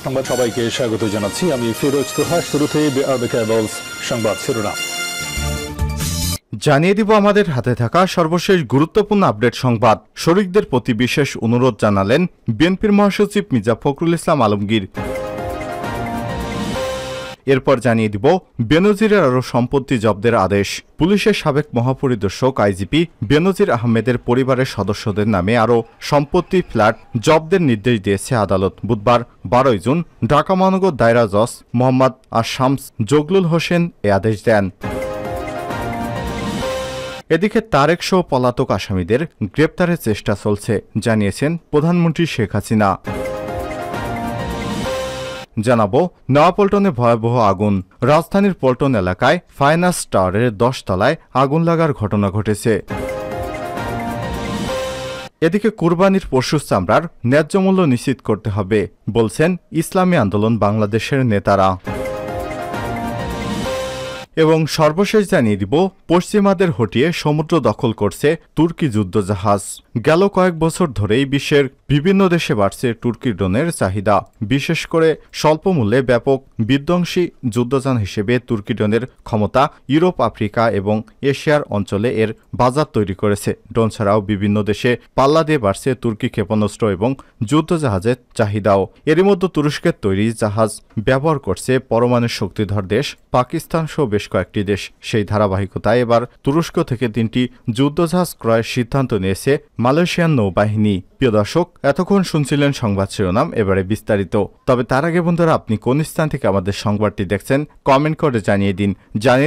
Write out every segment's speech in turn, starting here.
সংবাদ সবাইকে স্বাগত জানাচ্ছি। আমি ফিরোজ তোহা। শুরুতে সংবাদ শিরোনাম জানিয়ে দিব আমাদের হাতে থাকা সর্বশেষ গুরুত্বপূর্ণ আপডেট সংবাদ। শরীকদের প্রতি বিশেষ অনুরোধ জানালেন বিএনপির মহাসচিব মির্জা ফখরুল ইসলাম আলমগীর। এরপর জানিয়ে দিব বেনজিরের আরও সম্পত্তি জব্দের আদেশ। পুলিশের সাবেক মহাপরিদর্শক আইজিপি বেনজির আহমেদের পরিবারের সদস্যদের নামে আরও সম্পত্তি ফ্ল্যাট জব্দের নির্দেশ দিয়েছে আদালত। বুধবার 12 জুন ঢাকা মহানগর দায়রা জজ মোহাম্মদ শামস জগলুল হোসেন এ আদেশ দেন। এদিকে তারেক সহ পলাতক আসামিদের গ্রেপ্তারের চেষ্টা চলছে, জানিয়েছেন প্রধানমন্ত্রী শেখ হাসিনা। জানাবো নয়াপল্টনে ভয়াবহ আগুন। রাজধানীর পল্টন এলাকায় ফাইনান্স টাওয়ারের 10 তলায় আগুন লাগার ঘটনা ঘটেছে। এদিকে কুরবানির পশুর চামড়ার ন্যায্য মূল্য নিশ্চিত করতে হবে বলছেন ইসলামী আন্দোলন বাংলাদেশের নেতারা। এবং সর্বশেষ জানিয়ে দিব পশ্চিমাদের হটিয়ে সমুদ্র দখল করছে তুর্কি যুদ্ধজাহাজ। গেল কয়েক বছর ধরেই বিশ্বের বিভিন্ন দেশে বাড়ছে তুর্কি ড্রোনের চাহিদা। বিশেষ করে স্বল্প মূল্যে ব্যাপক বিধ্বংসী যুদ্ধযান হিসেবে তুর্কি ড্রোনের ক্ষমতা ইউরোপ, আফ্রিকা এবং এশিয়ার অঞ্চলে এর বাজার তৈরি করেছে। ড্রোন ছাড়াও বিভিন্ন দেশে পাল্লা দিয়ে বাড়ছে তুর্কি ক্ষেপণাস্ত্র এবং যুদ্ধজাহাজের চাহিদাও। এরই মধ্যে তুরস্কের তৈরি জাহাজ ব্যবহার করছে পরমাণু শক্তিধর দেশ পাকিস্তান সহ বেশ কয়েকটি দেশ। সেই ধারাবাহিকতায় এবার তুরস্ক থেকে 3টি যুদ্ধজাহাজ ক্রয়ের সিদ্ধান্ত নিয়েছে মালয়েশিয়ান নৌবাহিনী। প্রিয় দর্শক, এতক্ষণ শুনছিলেন সংবাদ শিরোনাম, এবারে বিস্তারিত। তবে তার আগে বন্ধুরা, আপনি কোন স্থান থেকে আমাদের সংবাদটি দেখছেন কমেন্ট করে জানিয়ে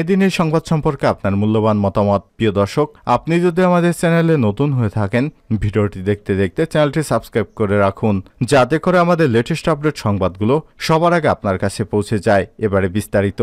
দিন এই সংবাদ সম্পর্কে আপনার মূল্যবান মতামত। প্রিয় দর্শক, আপনি যদি আমাদের চ্যানেলে নতুন হয়ে থাকেন, ভিডিওটি দেখতে দেখতে চ্যানেলটি সাবস্ক্রাইব করে রাখুন, যাতে করে আমাদের লেটেস্ট আপডেট সংবাদগুলো সবার আগে আপনার কাছে পৌঁছে যায়। এবারে বিস্তারিত।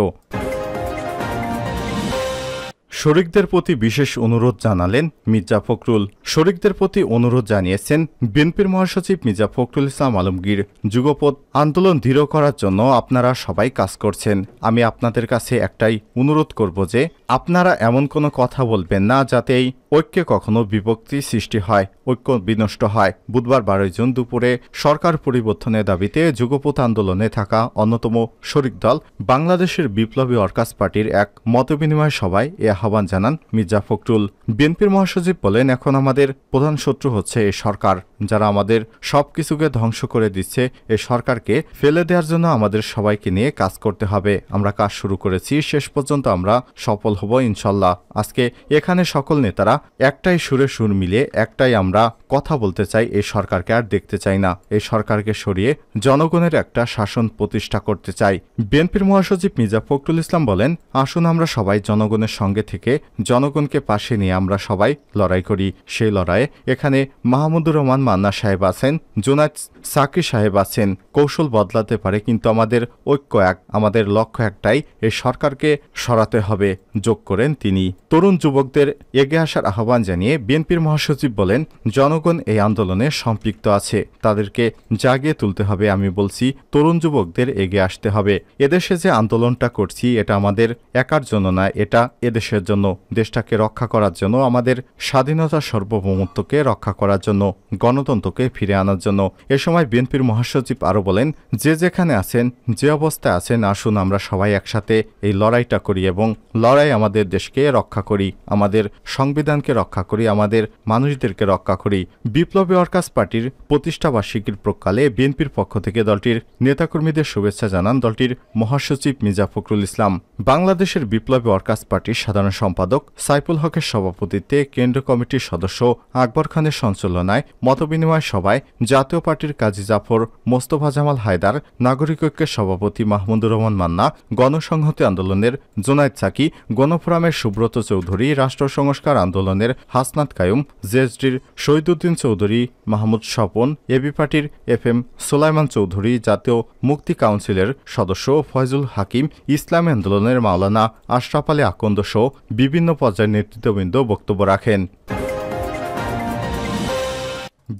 শরীকদের প্রতি বিশেষ অনুরোধ জানালেন মির্জা ফখরুল। শরীকদের প্রতি অনুরোধ জানিয়েছেন বিএনপির মহাসচিব মির্জা ফখরুল ইসলাম আলমগীর। যুগপৎ আন্দোলন দৃঢ় করার জন্য আপনারা সবাই কাজ করছেন। আমি আপনাদের কাছে একটাই অনুরোধ করব যে আপনারা এমন কোনো কথা বলবেন না যাতে এই ঐক্যে কখনো বিভক্তি সৃষ্টি হয়, ঐক্য বিনষ্ট হয়। বুধবার 12 জুন দুপুরে সরকার পরিবর্তনের দাবিতে যুগপৎ আন্দোলনে থাকা অন্যতম শরিক দল বাংলাদেশের বিপ্লবী ওয়ার্কার্স পার্টির এক মতবিনিময় সভায় এ আহ্বান জানান মির্জা ফখরুল। বিএনপির মহাসচিব বলেন, এখন আমাদের প্রধান শত্রু হচ্ছে এই সরকার, যারা আমাদের সবকিছুকে ধ্বংস করে দিচ্ছে। এই সরকারকে ফেলে দেওয়ার জন্য আমাদের সবাইকে নিয়ে কাজ করতে হবে। আমরা কাজ শুরু করেছি, শেষ পর্যন্ত আমরা সফল হব ইনশাল্লাহ। আজকে এখানে সকল নেতারা একটাই সুরে সুর মিলিয়ে একটাই আমরা কথা বলতে চাই। এই সরকারকে আর দেখতে চাই না। এই সরকারকে সরিয়ে জনগণের একটা শাসন প্রতিষ্ঠা করতে চাই। বিএনপির মহাসচিব মির্জা ফখরুল ইসলাম বলেন, আসুন আমরা সবাই জনগণের সঙ্গে থেকে জনগণকে পাশে নিয়ে আমরা সবাই লড়াই করি। সেই লড়াইয়ে এখানে মাহমুদুর রহমান মান্না সাহেব আছেন, জুনায়েদ সাকি সাহেব আছেন। কৌশল বদলাতে পারে, কিন্তু আমাদের ঐক্য এক, আমাদের লক্ষ্য একটাই, এই সরকারকে সরাতে হবে, যোগ করেন তিনি। তরুণ যুবকদের এগিয়ে আসার আহ্বান জানিয়ে বিএনপির মহাসচিব বলেন, জনগণ এই আন্দোলনে সম্পৃক্ত আছে, তাদেরকে জাগিয়ে তুলতে হবে। আমি বলছি, তরুণ যুবকদের এগিয়ে আসতে হবে। এদেশে যে আন্দোলনটা করছি, এটা আমাদের একার জন্য না, এটা এদেশের জন্য, দেশটাকে রক্ষা করার জন্য, আমাদের স্বাধীনতা সার্বভৌমত্বকে রক্ষা করার জন্য, গণতন্ত্রকে ফিরে আনার জন্য। এ সময় বিএনপির মহাসচিব আরও বলেন, যে যেখানে আছেন, যে অবস্থায় আছেন, আসুন আমরা সবাই একসাথে এই লড়াইটা করি এবং লড়াই আমাদের দেশকে রক্ষা করি, আমাদের সংবিধানকে রক্ষা করি, আমাদের মানুষদেরকে রক্ষা করি। বিপ্লবী ওয়ার্কার্স পার্টির প্রতিষ্ঠা বার্ষিকীর প্রাক্কালে বিএনপির পক্ষ থেকে দলটির নেতাকর্মীদের শুভেচ্ছা জানান দলটির মহাসচিব মির্জা ফখরুল ইসলাম। বাংলাদেশের বিপ্লবী ওয়ার্কার্স পার্টির সাধারণ সম্পাদক সাইফুল হকের সভাপতিত্বে কেন্দ্রীয় কমিটির সদস্য আকবর খানের সঞ্চালনায় মতবিনিময় সভায় জাতীয় পার্টির কাজী জাফর, মোস্তফা জামাল হায়দার, নাগরিক ঐক্যের সভাপতি মাহমুদুর রহমান মান্না, গণসংহতি আন্দোলনের জুনায়েদ সাকি, গণফোরামের সুব্রত চৌধুরী, রাষ্ট্র সংস্কার আন্দোলনের হাসনাত কায়ুম, জেএসডির শহীদুদ্দিন চৌধুরী, মাহমুদ স্বপন, এবি পার্টির FM সোলাইমান চৌধুরী, জাতীয় মুক্তি কাউন্সিলের সদস্য ফয়জুল হাকিম, ইসলামী আন্দোলনের মাওলানা আশরাফ আলী আকন্দ সহ বিভিন্ন পর্যায়ের নেতৃত্ববৃন্দ বক্তব্য রাখেন।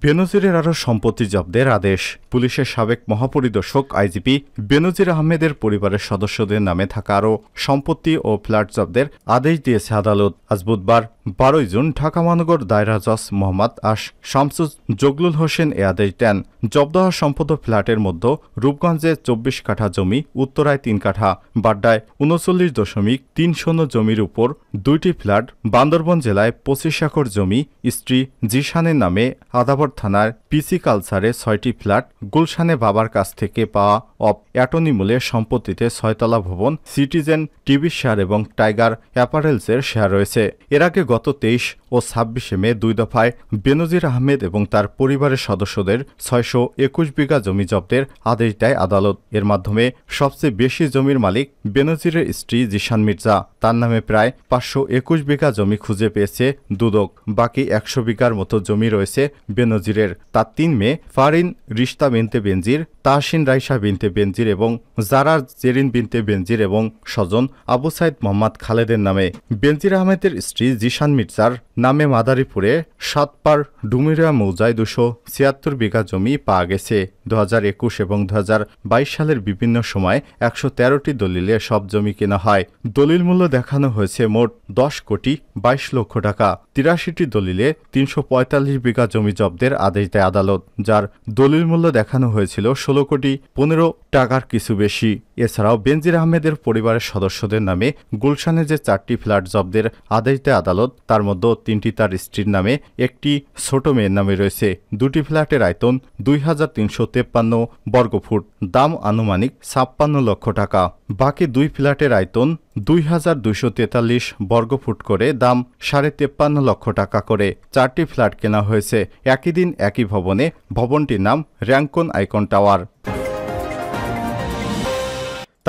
বেনজিরের আরও সম্পত্তি জব্দের আদেশ। পুলিশের সাবেক মহাপরিদর্শক আইজিপি বেনজির আহমেদের পরিবারের সদস্যদের নামে থাকা আরও সম্পত্তি ও ফ্ল্যাট জব্দের আদেশ দিয়েছে আদালত। আজ বুধবার 12 জুন ঢাকা মহানগর দায়রা জজ মোহাম্মদ শামসুজ জগলুল হোসেন এ আদেশ দেন। জব্দ হওয়া সম্পদ ফ্ল্যাটের মধ্যে রূপগঞ্জে 24 কাঠা জমি, উত্তরায় 3 কাঠা, বাড্ডায় 39.30 জমির উপর 2টি ফ্ল্যাট, বান্দরবন জেলায় 25 একর জমি, স্ত্রী জিশানের নামে আদাবর থানার পিসি কালচারে 6টি ফ্ল্যাট, গুলশানে বাবার কাছ থেকে পাওয়া অ্যাটর্নি মূল্যে সম্পত্তিতে 6তলা ভবন, সিটিজেন টিভি শেয়ার এবং টাইগার অ্যাপারেলসের শেয়ার রয়েছে। এর আগে গত 23 ও 26 মে 2 দফায় বেনজির আহমেদ এবং তার পরিবারের সদস্যদের 621 বিঘা জমি জব্দের আদেশ দেয় আদালত। এর মাধ্যমে সবচেয়ে বেশি জমির মালিক বেনজিরের স্ত্রী জিশান মির্জা। তার নামে প্রায় 521 বিঘা জমি খুঁজে পেয়েছে দুদক। বাকি 100 বিঘার মতো জমি রয়েছে বেনজিরের। তার 3 মেয়ে ফারিন রিশতা বিনতে বেনজির, তাহসিন রাইসা বিনতে বেনজির এবং জারা জেরিন বিনতে বেনজির এবং স্বজন আবু সাইদ মোহাম্মদ খালেদের নামে। বেনজির আহমেদের স্ত্রী জিশান মির্জার নামে মাদারীপুরে 7 পার ডুমিরিয়া মৌজায় 276 বিঘা জমি পাওয়া গেছে। 2021 এবং 2022 সালের বিভিন্ন সময় 113টি দলিলে সব জমি কেনা হয়। দলিল মূল্য দেখানো হয়েছে মোট 10 কোটি 22 লক্ষ টাকা। 83টি দলিলে 345 বিঘা জমি জব্দের আদেশ দেয় আদালত, যার দলিল মূল্য দেখানো হয়েছিল 16 কোটি 15 টাকার কিছু বেশি। এছাড়াও বেনজির আহমেদের পরিবারের সদস্যদের নামে গুলশানে যে 4টি ফ্ল্যাট জব্দের আদেশ দেয় আদালত, তার মধ্যে 3টি তার স্ত্রীর নামে, একটি ছোট মেয়ের নামে রয়েছে। 2টি ফ্ল্যাটের আয়তন 2353 বর্গফুট, দাম আনুমানিক 56 লক্ষ টাকা। বাকি 2 ফ্ল্যাটের আয়তন 2243 বর্গফুট করে, দাম 53.5 লক্ষ টাকা করে। 4টি ফ্ল্যাট কেনা হয়েছে একই দিন একই ভবনে। ভবনটির নাম র্যাঙ্কন আইকন টাওয়ার।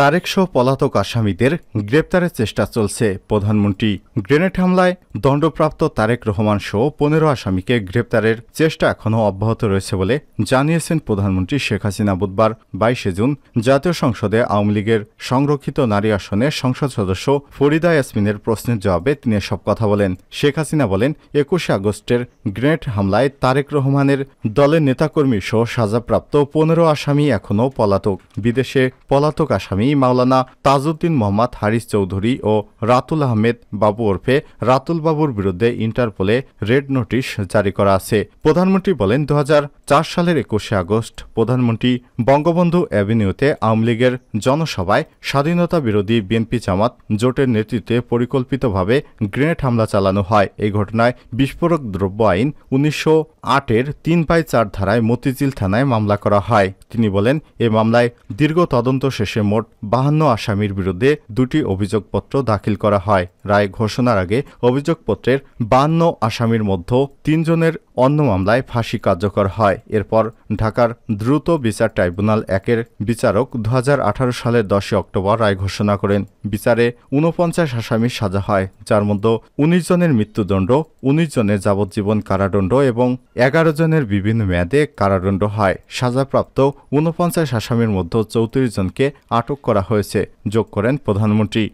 তারেকসহ পলাতক আসামিদের গ্রেপ্তারের চেষ্টা চলছে। প্রধানমন্ত্রী গ্রেনেড হামলায় দণ্ডপ্রাপ্ত তারেক রহমান সহ 15 আসামিকে গ্রেপ্তারের চেষ্টা এখনও অব্যাহত রয়েছে বলে জানিয়েছেন প্রধানমন্ত্রী শেখ হাসিনা। বুধবার 22 জুন জাতীয় সংসদে আওয়ামী লীগের সংরক্ষিত নারী আসনে সংসদ সদস্য ফরিদা ইয়াসমিনের প্রশ্নের জবাবে তিনি এসব কথা বলেন। শেখ হাসিনা বলেন, 21 আগস্টের গ্রেনেড হামলায় তারেক রহমানের দলের নেতাকর্মী সহ সাজাপ্রাপ্ত 15 আসামি এখনও পলাতক। বিদেশে পলাতক আসামি মাওলানা তাজউদ্দিন মোহাম্মদ হারিস চৌধুরী ও রাতুল আহমেদ বাবু ওরফে রাতুল বাবুর বিরুদ্ধে ইন্টারপোলে রেড নোটিশ জারি করা আছে। প্রধানমন্ত্রী বলেন, 2004 সালের 21 আগস্ট প্রধানমন্ত্রী বঙ্গবন্ধু অ্যাভিনিউতে আওয়ামী লীগের জনসভায় স্বাধীনতা বিরোধী বিএনপি জামাত জোটের নেতৃত্বে পরিকল্পিতভাবে গ্রেনেড হামলা চালানো হয়। এই ঘটনায় বিস্ফোরক দ্রব্য আইন 1908-এর 3/4 ধারায় মতিঝিল থানায় মামলা করা হয়। তিনি বলেন, এ মামলায় দীর্ঘ তদন্ত শেষে মোট 52 আসামির বিরুদ্ধে 2টি অভিযোগপত্র দাখিল করা হয়। রায় ঘোষণার আগে অভিযোগপত্রের 52 আসামির মধ্যে 3 জনের অন্য মামলায় ফাঁসি কার্যকর হয়। এরপর ঢাকার দ্রুত বিচার ট্রাইব্যুনাল 1-এর বিচারক 2018 সালের 10 অক্টোবর রায় ঘোষণা করেন। বিচারে 49 আসামির সাজা হয়, যার মধ্যে 19 জনের মৃত্যুদণ্ড, 19 জনের যাবজ্জীবন কারাদণ্ড এবং 11 জনের বিভিন্ন মেয়াদে কারাদণ্ড হয়। সাজাপ্রাপ্ত 49 আসামির মধ্যে 34 জনকে আটক করা হয়েছে, যোগ করেন প্রধানমন্ত্রী।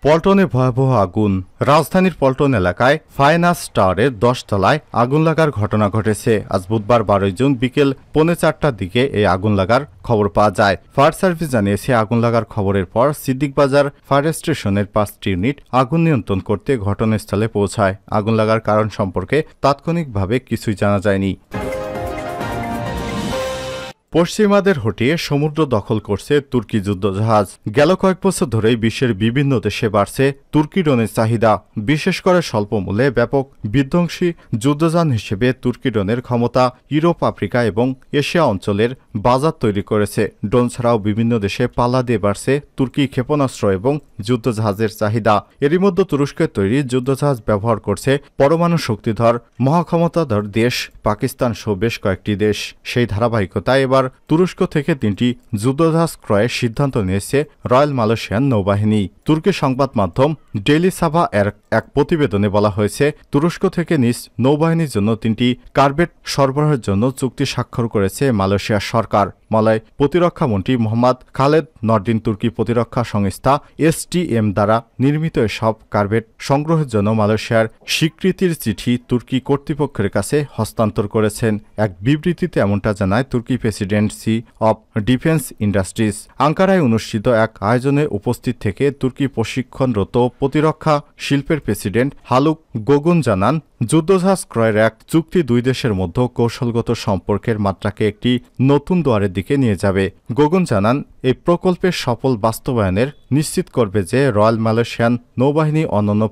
পল্টনে ভয়াবহ আগুন। রাজধানীর পল্টন এলাকায় ফাইনাস টাওয়ারের 10 তলায় আগুন লাগার ঘটনা ঘটেছে। আজ বুধবার 12 জুন বিকেল 3:45টার দিকে এই আগুন লাগার খবর পাওয়া যায়। ফায়ার সার্ভিস জানিয়েছে, আগুন লাগার খবরের পর সিদ্দিক বাজার ফায়ার স্টেশনের 5টি ইউনিট আগুন নিয়ন্ত্রণ করতে ঘটনাস্থলে পৌঁছায়। আগুন লাগার কারণ সম্পর্কে তাৎক্ষণিকভাবে কিছুই জানা যায়নি। পশ্চিমাদের হটিয়ে সমুদ্র দখল করছে তুর্কি যুদ্ধজাহাজ। গেল কয়েক বছর ধরেই বিশ্বের বিভিন্ন দেশে বাড়ছে তুর্কি ড্রোনের চাহিদা। বিশেষ করে স্বল্প মূল্যে ব্যাপক বিধ্বংসী যুদ্ধযান হিসেবে তুর্কি ড্রোনের ক্ষমতা ইউরোপ, আফ্রিকা এবং এশিয়া অঞ্চলের বাজার তৈরি করেছে। ড্রোন ছাড়াও বিভিন্ন দেশে পাল্লা দিয়ে বাড়ছে তুর্কি ক্ষেপণাস্ত্র এবং যুদ্ধজাহাজের চাহিদা। এরই মধ্যে তুরস্কের তৈরি যুদ্ধজাহাজ ব্যবহার করছে পরমাণু শক্তিধর মহাক্ষমতাধর দেশ পাকিস্তান সহ বেশ কয়েকটি দেশ। সেই ধারাবাহিকতায় এবার তুরস্ক থেকে 3টি যুদ্ধজাহাজ ক্রয়ের সিদ্ধান্ত নিয়েছে রয়্যাল মালয়েশিয়ান নৌবাহিনী। তুর্কি সংবাদ মাধ্যম ডেইলি সাভা এর এক প্রতিবেদনে বলা হয়েছে, তুরস্ক থেকে নিজ নৌবাহিনীর জন্য 3টি কারভেট সরবরাহের জন্য চুক্তি স্বাক্ষর করেছে মালয়েশিয়ার সরকার। মালয় প্রতিরক্ষা মন্ত্রী মোহাম্মদ খালেদ নরদিন তুর্কি প্রতিরক্ষা সংস্থা STM দ্বারা নির্মিত এসব কারভেট সংগ্রহের জন্য মালয়েশিয়ার স্বীকৃতির চিঠি তুর্কি কর্তৃপক্ষের কাছে হস্তান্তর করেছেন। এক বিবৃতিতে এমনটা জানায় তুর্কি president presidency of defence industries. আঙ্কারায় অনুষ্ঠিত এক আয়োজনে উপস্থিত থেকে তুর্কি প্রশিক্ষণরত প্রতিরক্ষা শিল্পের প্রেসিডেন্ট হালুক গোগুন জানান, যুদ্ধজাহাজ ক্রয়ের এক চুক্তি দুই দেশের মধ্যে কৌশলগত সম্পর্কের মাত্রাকে একটি নতুন দুয়ারের দিকে নিয়ে যাবে। গোগুন জানান, এই প্রকল্পের সফল বাস্তবায়নের নিশ্চিত করবে যে রয়্যাল মালয়েশিয়ান নৌবাহিনী অন্যান্য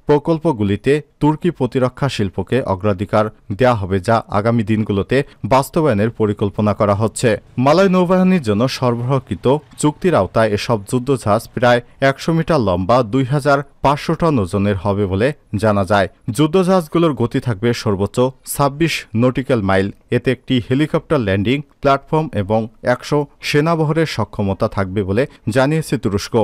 প্রকল্পগুলিতে তুর্কি প্রতিরক্ষা শিল্পকে অগ্রাধিকার দেওয়া হবে, যা আগামী দিনগুলোতে বাস্তবায়নের পরিকল্পনা করা হচ্ছে। মালয় নৌবাহিনীর জন্য সরবরাহকৃত চুক্তির আওতায় এসব যুদ্ধজাহাজ প্রায় 100 মিটার লম্বা, 2500 টন ওজনের হবে বলে জানা যায়। যুদ্ধজাহাজগুলোর গতি থাকবে সর্বোচ্চ 26 নটিক্যাল মাইল। এতে একটি হেলিকপ্টার ল্যান্ডিং প্ল্যাটফর্ম এবং 100 সেনাবহরের সক্ষমতা থাকবে বলে জানিয়েছে তুরস্ক।